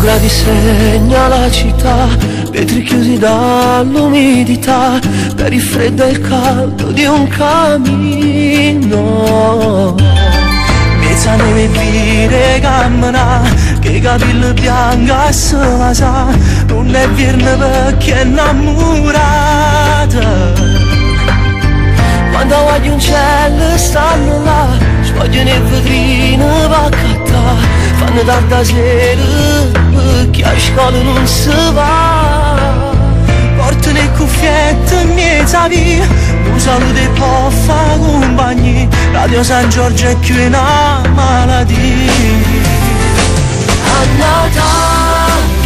gradi segna la città, vetri chiusi dall'umidità, per il freddo e il caldo di un camino. Mezza neve vire cammina, che i capelli bianca se la sa, non è verne perché è innamorata. Quando voglio un cielo stanno là, sfogliano il vetrino va a cattare, fanno tarda sera perché a scuola non si va. Portano le cuffiette in mezza via, un saluto e può fare compagnia, Radio San Giorgio è più una malattia. A Natale,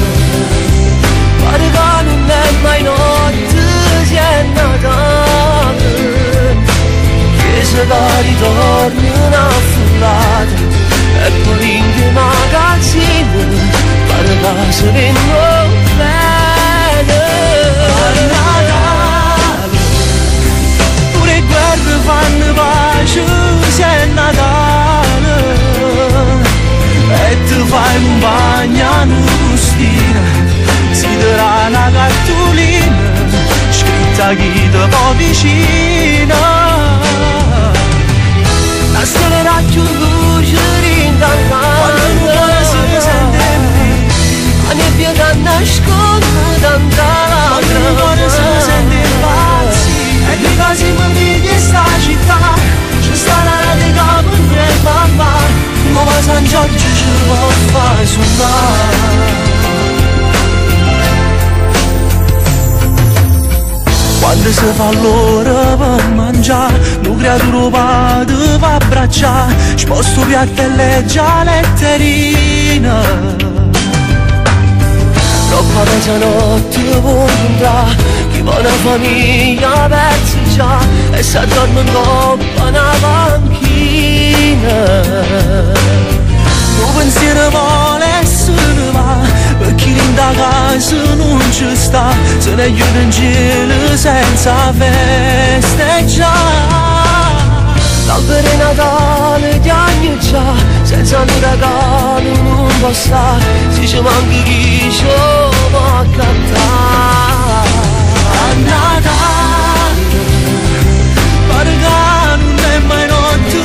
pare che non è mai notte, si è Natale, chiese che ritornano affollate, e poi in dei magazzini, pare che si vengono bene. A Natale, pure guerre fanno pace, se è Natale, e ti fai compagna una bustina, si darà una cartolina, scritta chi ti può vicina. La stella più luce rintanata, quando non si sente più, la nebbia che nasconde tanta lacrima, quando non si sente pazzi, e di casi mi vedi in sta città, c'è sta la di capo e mamma, ma San Giorgio ci può fare suonare. Quando si fa l'ora per mangiare, un creatura padre va a abbracciare, sposto piatto e legge a letterina. Troppa mezzanotte può entrare, chi vuole una famiglia persa già, e si addorma in coppa una panchina. Un pensiero vuole e se ne va, per chi in da casa non ci sta, se ne chiude in cielo senza festeggiare. L'albero è Natale di anni già, senza un regalo non può stare, se ci manca chi ci va a cantare. A Natale, pare che non è mai notte,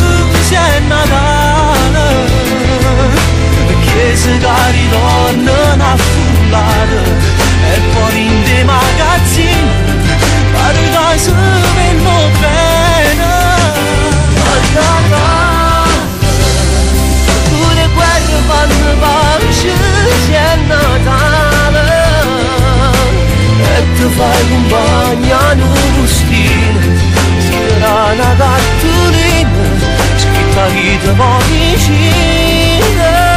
se è Natale, chiese che ritornano affollate, e poi in dei magazzini, pare che si vengono bene. A Natale, pure guerre fanno pace, se è Natale, e ti fai compagna in un bustino, si darà una cartolina, scritta chi ti può vicino.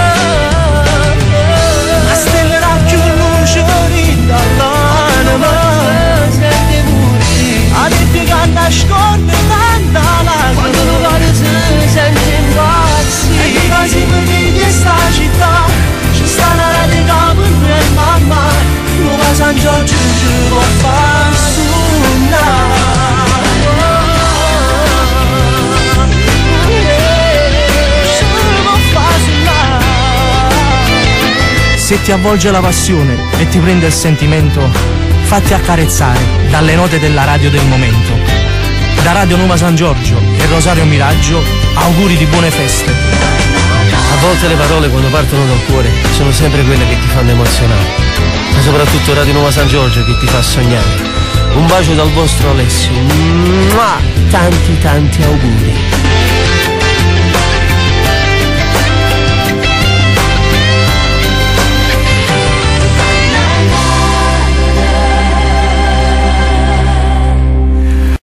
La stella più luce dall'anima, sente morire, a nebbia che nasconde tanta lacrima, quando lo cuore si sente impazzire, e di casi mi vedi in sta città, c'è sta una radio capo e mamma, nuova San Giorgio ci può far suonare. Se ti avvolge la passione e ti prende il sentimento, fatti accarezzare dalle note della radio del momento. Da Radio Nuova San Giorgio e Rosario Miraggio, auguri di buone feste. A volte le parole, quando partono dal cuore, sono sempre quelle che ti fanno emozionare, ma soprattutto Radio Nuova San Giorgio che ti fa sognare. Un bacio dal vostro Alessio, tanti auguri.